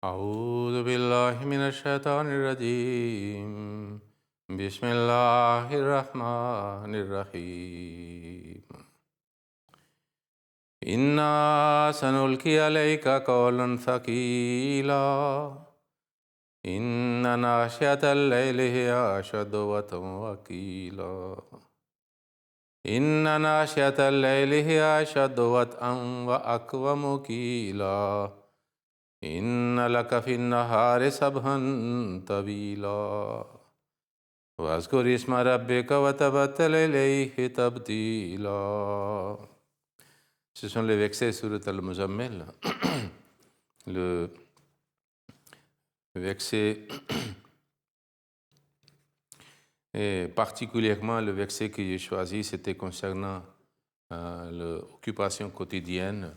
أعوذ بالله من الشيطان الرجيم بسم الله الرحمن الرحيم إنا سنلقي عليك قولا ثقيلا إن ناشئة الليل هي أشد وطئا وقيلا إن ناشئة الليل هي أشد وطئا وأقوم قيلا إن لك في النهار سبحا طويلا واذكر اسم ربك وتبتل إليه تبتيلا. Ce sont les versets sur le Muzammil. Le verset, et particulièrement le verset que j'ai choisi, c'était concernant l'occupation quotidienne,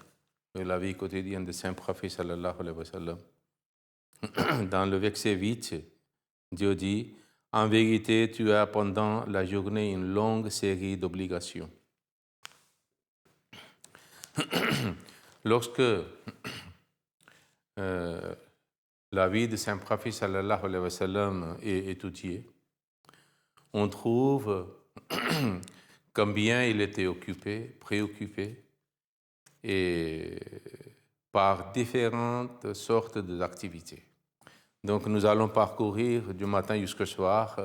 la vie quotidienne de Saint-Prophète sallallahu alayhi wa sallam. Dans le verset 8, Dieu dit: en vérité, tu as pendant la journée une longue série d'obligations. Lorsque la vie de Saint-Prophète sallallahu alayhi wa sallam est étudiée, on trouve combien il était occupé, préoccupé, et par différentes sortes d'activités. Donc nous allons parcourir du matin jusqu'au soir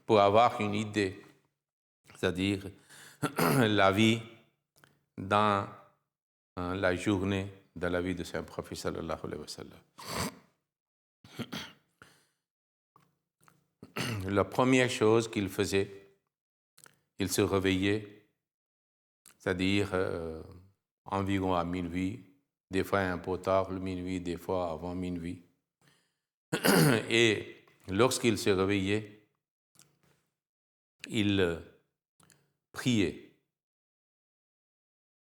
pour avoir une idée, c'est-à-dire la vie dans la journée de la vie de Saint-Prophète sallallahu alayhi wa sallam. La première chose qu'il faisait, il se réveillait, c'est-à-dire environ à minuit, des fois un peu tard le minuit, des fois avant minuit. Et lorsqu'il se réveillait, il priait.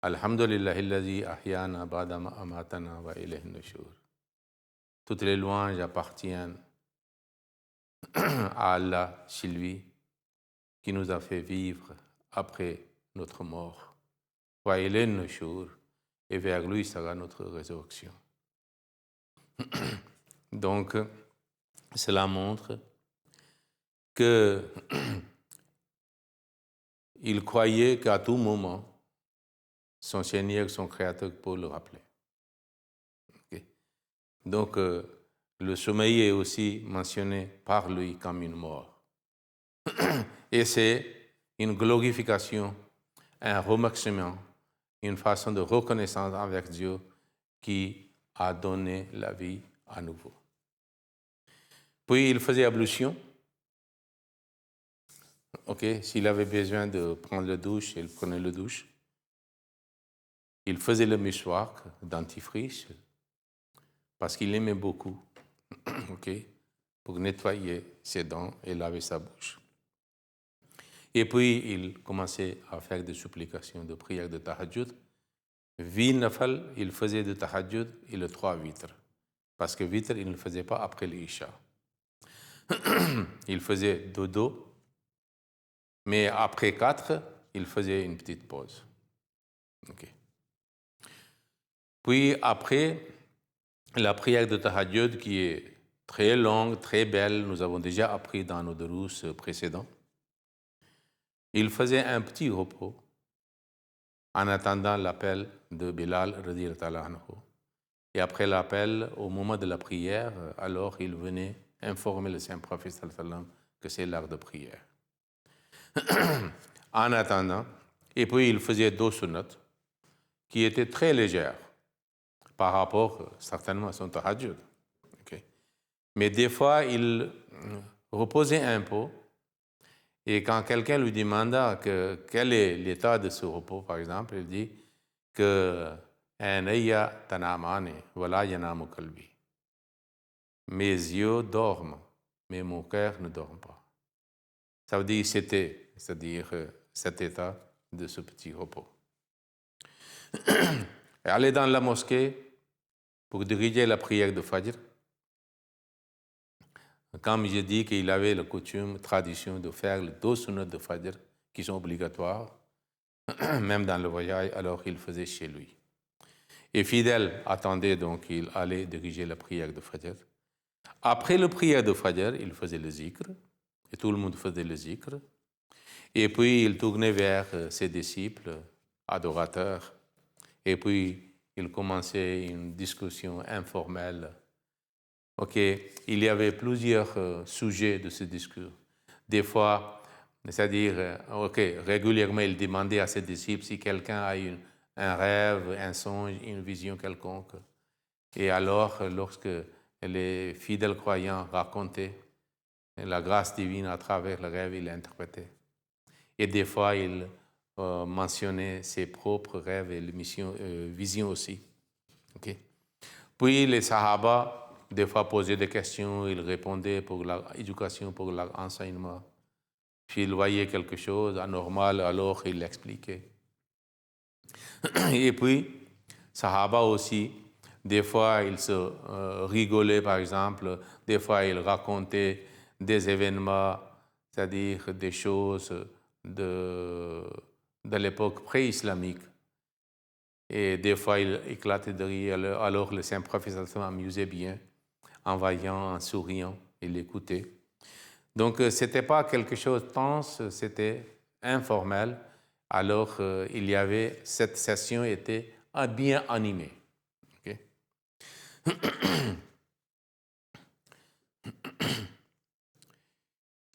Alhamdulillah alladhi ahyana ba'da ma amatana wa ilayhi nushur. Toutes les louanges appartiennent à Allah, chez lui, qui nous a fait vivre après notre mort. Wa ilayhi nushur, et vers lui sera notre résurrection. Donc, cela montre que il croyait qu'à tout moment, son Seigneur, son Créateur, pour le rappeler. Okay. Donc, le sommeil est aussi mentionné par lui comme une mort. Et c'est une glorification, un remerciement, une façon de reconnaissance avec Dieu qui a donné la vie à nouveau. Puis il faisait ablution. S'il avait besoin de prendre la douche, il prenait la douche. Il faisait le mouchoir, dentifrice, parce qu'il aimait beaucoup, pour nettoyer ses dents et laver sa bouche. Et puis, il commençait à faire des supplications, de prières de tahajjud. Vie nafal, il faisait de tahajjud et le 3 vitres. Parce que vitre, il ne le faisait pas après l'isha. Il faisait dodo, mais après 4, il faisait une petite pause. Puis après, la prière de tahajjud qui est très longue, très belle, nous avons déjà appris dans nos durus précédents. Il faisait un petit repos en attendant l'appel de Bilal radhiyallahu anhu. Et après l'appel, au moment de la prière, alors il venait informer le Saint-Prophète sallallahu alayhi wa sallam que c'est l'heure de prière. En attendant, et puis il faisait 2 sunnates qui étaient très légères par rapport certainement à son tahajjud. Mais des fois, il reposait un peu, et quand quelqu'un lui demanda quel est l'état de ce repos, par exemple, il dit que Anaya tanamani wala yanamu qalbi. Mes yeux dorment, mais mon cœur ne dort pas. Ça veut dire c'est-à-dire cet état de ce petit repos. Et aller dans la mosquée pour diriger la prière de Fajr. Comme je dis qu'il avait la coutume, tradition de faire les 2 sunnats de Fajr qui sont obligatoires, même dans le voyage, alors il faisait chez lui. Et Fidèle attendait, donc il allait diriger la prière de Fajr. Après la prière de Fajr, il faisait le zikr, et tout le monde faisait le zikr. Et puis il tournait vers ses disciples, adorateurs, et puis il commençait une discussion informelle. Ok, il y avait plusieurs sujets de ce discours. Des fois, c'est-à-dire, régulièrement, il demandait à ses disciples si quelqu'un a un rêve, un songe, une vision quelconque. Et alors, lorsque les fidèles croyants racontaient la grâce divine à travers le rêve, il interprétait. Et des fois, il mentionnait ses propres rêves et visions aussi. Okay? Puis les Sahaba, des fois, posaient des questions, ils répondaient pour l'éducation, pour l'enseignement. Puis il voyait quelque chose anormal, alors il l'expliquait. Et puis, Sahaba aussi, des fois, ils se rigolaient, par exemple, des fois, ils racontaient des événements, c'est-à-dire des choses de l'époque pré-islamique. Et des fois, ils éclataient de rire. Alors, le Saint-Prophète s'amusait bien en voyant, en souriant, il l'écoutait. Donc, ce n'était pas quelque chose de tense, c'était informel. Alors, cette session était bien animée. Okay?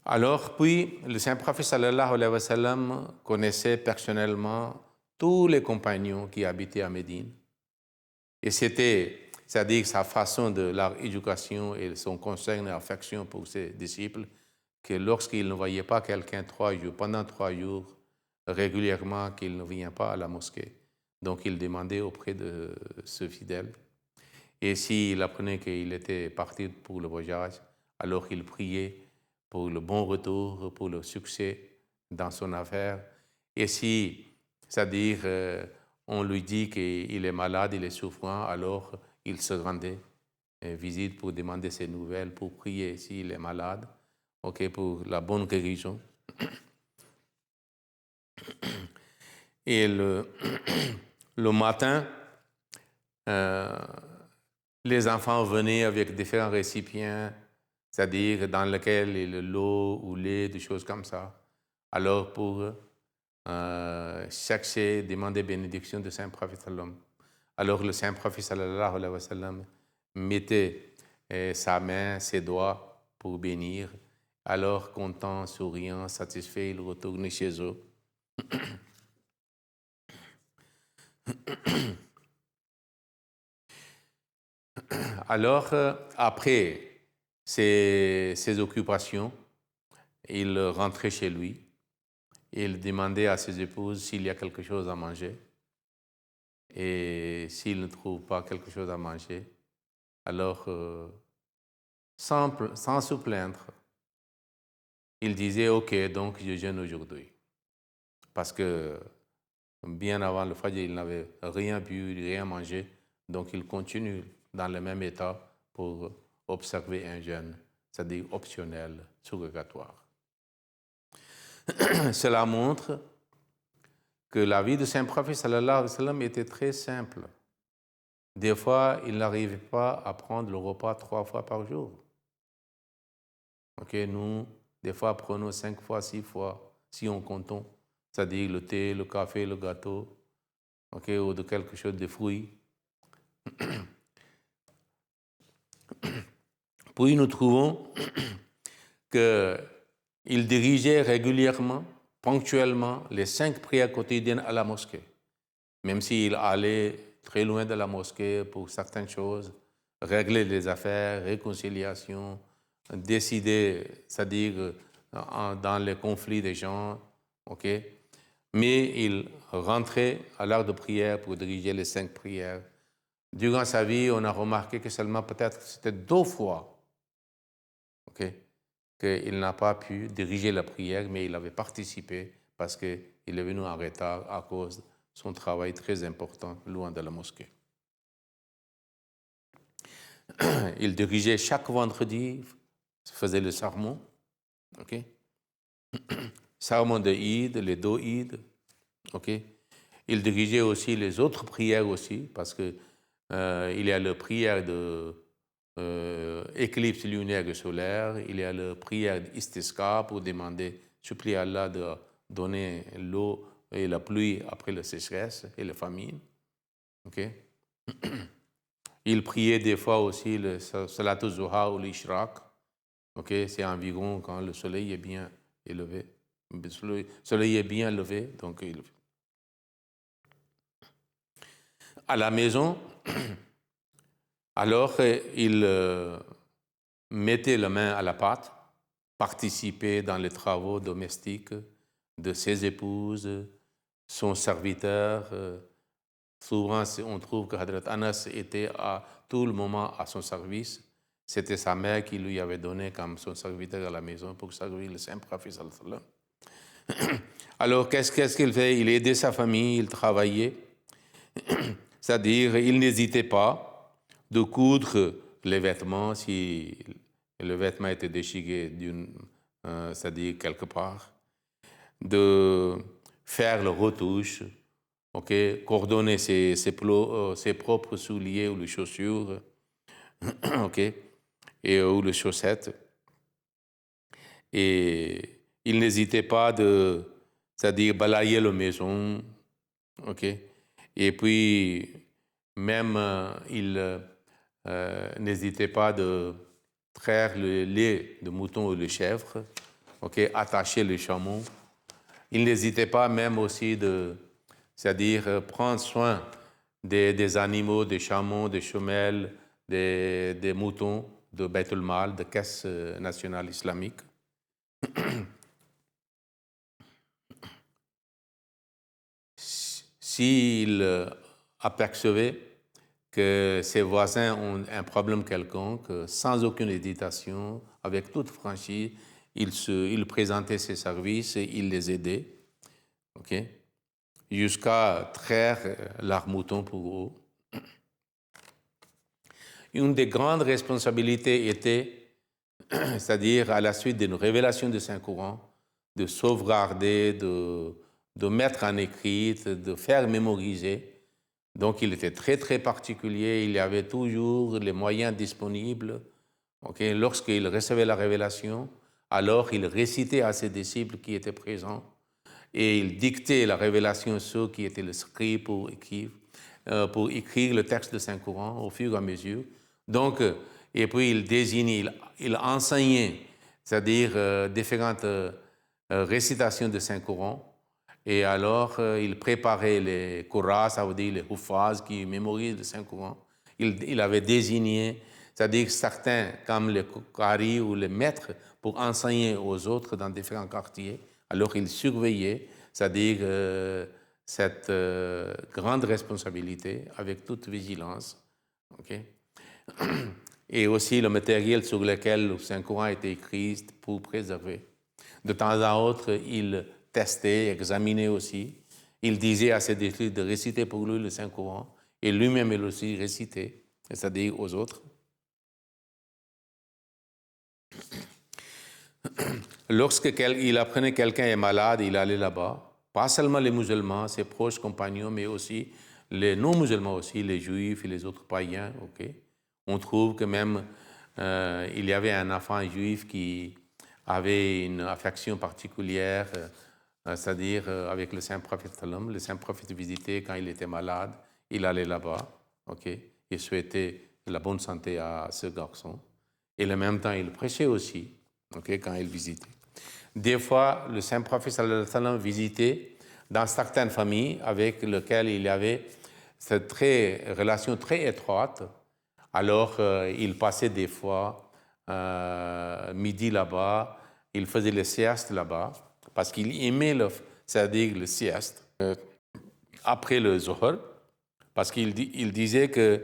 Alors, puis, le Saint-Prophète sallallahu alayhi wa sallam connaissait personnellement tous les compagnons qui habitaient à Médine. Et c'était, c'est-à-dire sa façon de leur éducation et son concern et affection pour ses disciples, que lorsqu'il ne voyait pas quelqu'un pendant 3 jours, régulièrement, qu'il ne vient pas à la mosquée. Donc, il demandait auprès de ce fidèle. Et s'il apprenait qu'il était parti pour le voyage, alors il priait pour le bon retour, pour le succès dans son affaire. Et si, c'est-à-dire, on lui dit qu'il est malade, il est souffrant, alors il se rendait visite pour demander ses nouvelles, pour prier s'il est malade, pour la bonne guérison. Et le matin, les enfants venaient avec différents récipients, c'est-à-dire dans lesquels il y a l'eau ou lait, des choses comme ça. Alors pour chercher, demander bénédiction du Saint-Prophète. Alors le Saint-Prophète sallallahu alayhi wa sallam mettait sa main, ses doigts pour bénir. Alors, content, souriant, satisfait, il retournait chez eux. Alors, après ses occupations, il rentrait chez lui. Il demandait à ses épouses s'il y a quelque chose à manger. Et s'il ne trouve pas quelque chose à manger, alors, sans se plaindre, il disait « Ok, donc je jeûne aujourd'hui ». Parce que bien avant le Fajr, il n'avait rien bu, rien mangé. Donc, il continue dans le même état pour observer un jeûne, c'est-à-dire optionnel, surrogatoire. Cela montre que la vie de Saint-Prophète sallallahu alayhi wa sallam était très simple. Des fois, il n'arrivait pas à prendre le repas 3 fois par jour. Nous, des fois, prenons 5 fois, 6 fois, si on compte, c'est-à-dire le thé, le café, le gâteau, ou de quelque chose de fruits. Puis nous trouvons qu'il dirigeait régulièrement, ponctuellement, les 5 prières quotidiennes à la mosquée. Même s'il allait très loin de la mosquée pour certaines choses, régler les affaires, réconciliation, décider, c'est-à-dire dans les conflits des gens, mais il rentrait à l'heure de prière pour diriger les 5 prières. Durant sa vie, on a remarqué que seulement peut-être c'était 2 fois qu'il n'a pas pu diriger la prière, mais il avait participé parce qu'il est venu en retard à cause de son travail très important loin de la mosquée. Il dirigeait chaque vendredi, faisait le sermon, sermon de Eid, les 2 Eid, Il dirigeait aussi les autres prières aussi, parce que il y a la prière de éclipse lunaire et solaire, il y a la prière d'Istisqa pour demander, supplier Allah de donner l'eau et la pluie après la sécheresse et la famine. Okay? Il priait des fois aussi le Salat al-Zuha ou l'Ishraq. Okay? C'est environ quand le soleil est bien élevé. Le soleil est bien levé, donc il... À la maison, alors il mettait la main à la pâte, participait dans les travaux domestiques de ses épouses, son serviteur. Souvent, on trouve que Hadrat Anas était à tout le moment à son service. C'était sa mère qui lui avait donné comme son serviteur à la maison pour servir le Saint-Prophète. Alors, qu'est-ce qu'il fait? Il aidait sa famille, il travaillait. C'est-à-dire, il n'hésitait pas de coudre les vêtements si le vêtement était déchiré c'est-à-dire quelque part, de faire le retouche, okay, coordonner ses propres souliers ou les chaussures, okay, ou les chaussettes. Et il n'hésitait pas c'est-à-dire balayer la maison, okay. Et puis même il n'hésitait pas de traire le lait de mouton ou de chèvre, okay, attacher les chameaux. Il n'hésitait pas même aussi c'est-à-dire prendre soin des animaux, des chameaux, des femelles, des moutons de Beit al-Mal, de Caisse nationale islamique. S'il apercevait que ses voisins ont un problème quelconque, sans aucune hésitation, avec toute franchise, il présentait ses services et il les aidait, okay, jusqu'à traire leurs moutons pour eux. Une des grandes responsabilités était, c'est-à-dire à la suite d'une révélation du Saint-Coran, de sauvegarder, de mettre en écrit, de faire mémoriser. Donc il était très très particulier, il y avait toujours les moyens disponibles. Okay? Lorsqu'il recevait la révélation, alors il récitait à ses disciples qui étaient présents et il dictait la révélation à ceux qui étaient le scribe pour écrire le texte du Saint-Coran au fur et à mesure. Donc, et puis il désignait, il enseignait, c'est-à-dire différentes récitations du Saint-Coran. Et alors, il préparait les Qur'as, ça veut dire les Hufaz qui mémorisent le Saint-Coran. Il avait désigné, c'est-à-dire certains comme les Qari ou les maîtres pour enseigner aux autres dans différents quartiers. Alors, il surveillait, c'est-à-dire cette grande responsabilité avec toute vigilance. Okay? Et aussi le matériel sur lequel le Saint-Coran a été écrit pour préserver. De temps à autre, il testait, examinait aussi. Il disait à ses disciples de réciter pour lui le Saint-Coran et lui-même il aussi récitait, c'est-à-dire aux autres. Lorsqu'il apprenait que quelqu'un est malade, il allait là-bas. Pas seulement les musulmans, ses proches compagnons, mais aussi les non-musulmans aussi, les juifs et les autres païens. Okay? On trouve que même il y avait un enfant juif qui avait une affection particulière, c'est-à-dire avec le Saint-Prophète. Le Saint-Prophète visitait quand il était malade, il allait là-bas, okay? Il souhaitait la bonne santé à ce garçon. Et en même temps, il prêchait aussi, okay, quand il visitait. Des fois, le Saint-Prophète visitait dans certaines familles avec lesquelles il y avait cette relation très étroite. Alors, il passait des fois midi là-bas, il faisait le sieste là-bas, parce qu'il aimait c'est-à-dire le sieste après le Zohar, parce qu'il disait que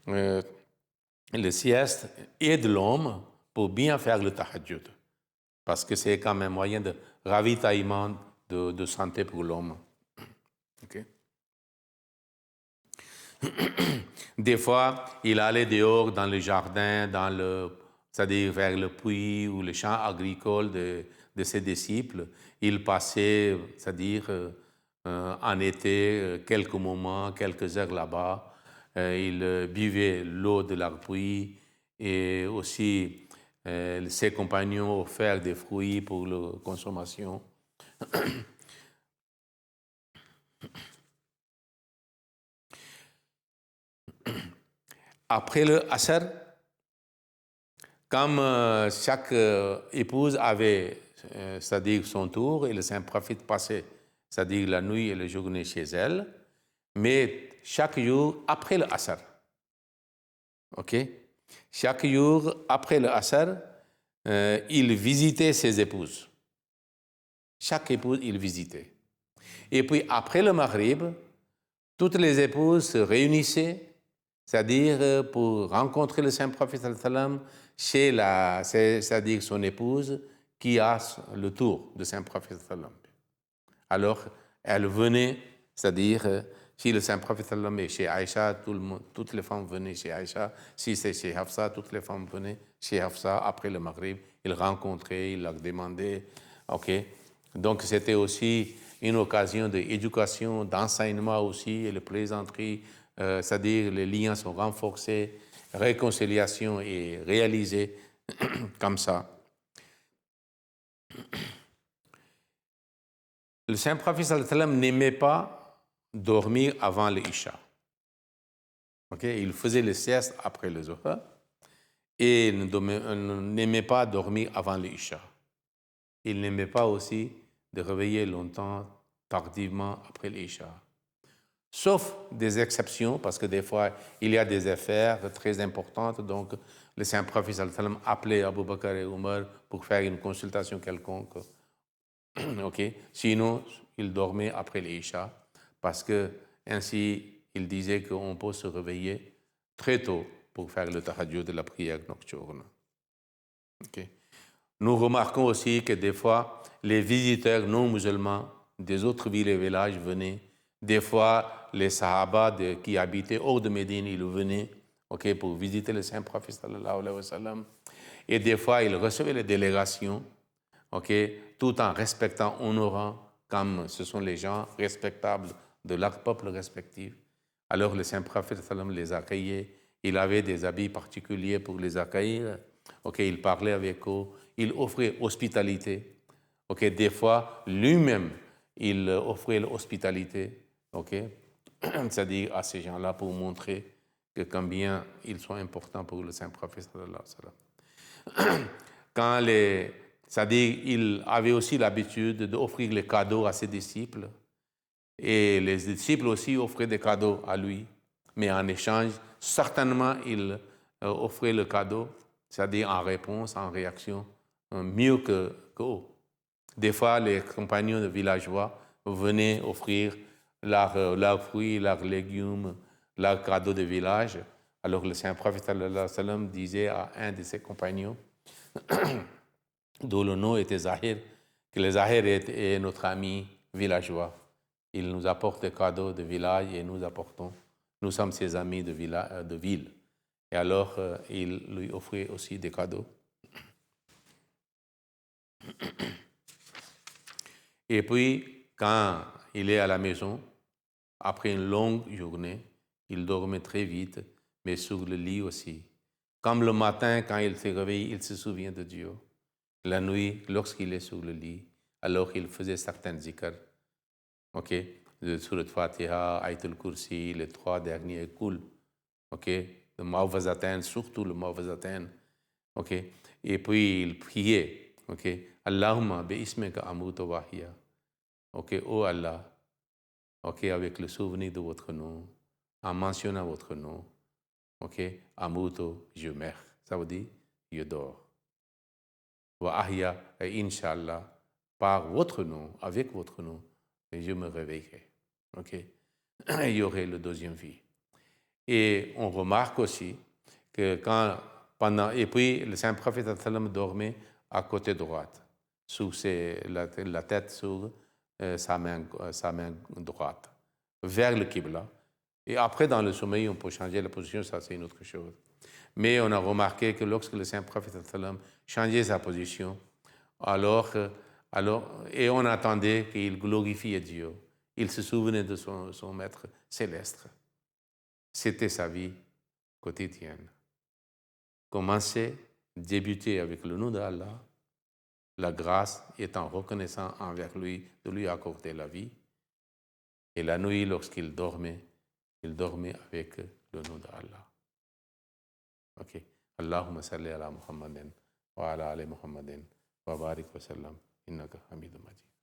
le sieste aide l'homme pour bien faire le tahajjud, parce que c'est quand même un moyen de ravitaillement de santé pour l'homme. Okay? Des fois, il allait dehors dans le jardin, c'est-à-dire vers le puits ou les champs agricoles de ses disciples. Il passait, c'est-à-dire en été, quelques moments, quelques heures là-bas. il buvait l'eau de l'arpuis et aussi ses compagnons offrirent des fruits pour la consommation. Après le Asr, comme chaque épouse avait, c'est-à-dire son tour, et le saint prophète passait, c'est-à-dire la nuit et la journée chez elle, mais chaque jour après le Asr, ok? Chaque jour après le Asr, il visitait ses épouses. Chaque épouse, il visitait. Et puis après le Maghrib, toutes les épouses se réunissaient, c'est-à-dire pour rencontrer le saint prophète chez c'est-à-dire son épouse qui a le tour de saint prophète. Alors, elle venait, c'est-à-dire si le saint prophète est chez Aïcha, toutes les femmes venaient chez Aïcha. Si c'est chez Hafsa, toutes les femmes venaient chez Hafsa. Après le Maghrib, il rencontrait, il leur demandait. Ok. Donc, c'était aussi une occasion d'éducation, d'enseignement aussi, et de plaisanterie, c'est-à-dire les liens sont renforcés, réconciliation est réalisée comme ça. Le saint prophète n'aimait pas dormir avant l'Isha. Okay? Il faisait le sieste après le Zohar et n'aimait pas dormir avant l'Isha. Il n'aimait pas aussi de réveiller longtemps, tardivement après l'Isha. Sauf des exceptions, parce que des fois, il y a des affaires très importantes. Donc, le saint prophète appelait Abu Bakr et Omar pour faire une consultation quelconque. Okay? Sinon, il dormait après l'Isha, parce que ainsi, il disait qu'on peut se réveiller très tôt pour faire le tahajjud de la prière nocturne. Okay? Nous remarquons aussi que des fois, les visiteurs non musulmans des autres villes et villages venaient. Des fois, les Sahaba qui habitaient hors de Médine, ils venaient pour visiter le saint prophète sallallahu alayhi wa sallam. Et des fois, ils recevaient les délégations, tout en respectant, honorant, comme ce sont les gens respectables de leur peuple respectif. Alors le saint prophète sallam les accueillait. Il avait des habits particuliers pour les accueillir. Il parlait avec eux. Il offrait hospitalité. Des fois, lui-même, il offrait l'hospitalité. C'est-à-dire à ces gens-là pour montrer que combien ils sont importants pour le saint prophète sallallahu alayhi wa sallam. C'est-à-dire il avait aussi l'habitude d'offrir les cadeaux à ses disciples. Et les disciples aussi offraient des cadeaux à lui. Mais en échange, certainement, il offrait le cadeau, c'est-à-dire en réponse, en réaction, mieux qu'eux. Des fois, les compagnons de villageois venaient offrir leurs fruits, leurs légumes, leurs cadeaux de village. Alors le saint prophète sallallahu alayhi wa sallam disait à un de ses compagnons, dont le nom était Zahir, que le Zahir est notre ami villageois. Il nous apporte des cadeaux de village et nous sommes ses amis de ville. Et alors, il lui offrait aussi des cadeaux. Et puis, quand il est à la maison, après une longue journée, il dormait très vite, mais sur le lit aussi. Comme le matin, quand il se réveille, il se souvient de Dieu. La nuit, lorsqu'il est sur le lit, alors il faisait certains zikr. De Surat Fatiha, Ayatul Kursi, les 3 derniers cool. Le Mawfazatain, surtout le Mawfazatain. Et puis il priait. Allahumma bi ismika amutu wahya. Oh Allah. Avec le souvenir de votre nom, en mentionnant votre nom. Amutu, je meurs. Ça veut dire, je dors. Wa ahya, et Inch'Allah, par votre nom, avec votre nom, et je me réveillerai. Il y aurait le deuxième vie. Et on remarque aussi que et puis le saint prophète dormait à côté droite, sous la tête sur sa main droite, vers le Qibla. Et après, dans le sommeil, on peut changer la position, ça c'est une autre chose. Mais on a remarqué que lorsque le saint prophète changeait sa position, et on attendait qu'il glorifiait Dieu. Il se souvenait de son maître céleste. c'était sa vie quotidienne. Commencer, débuter avec le nom d'Allah, la grâce étant reconnaissant envers lui de lui accorder la vie. Et la nuit, lorsqu'il dormait avec le nom d'Allah. Ok. Allahumma salli ala Muhammadin wa ala ali Muhammadin wa barik wa sallam innaka hamidun majid.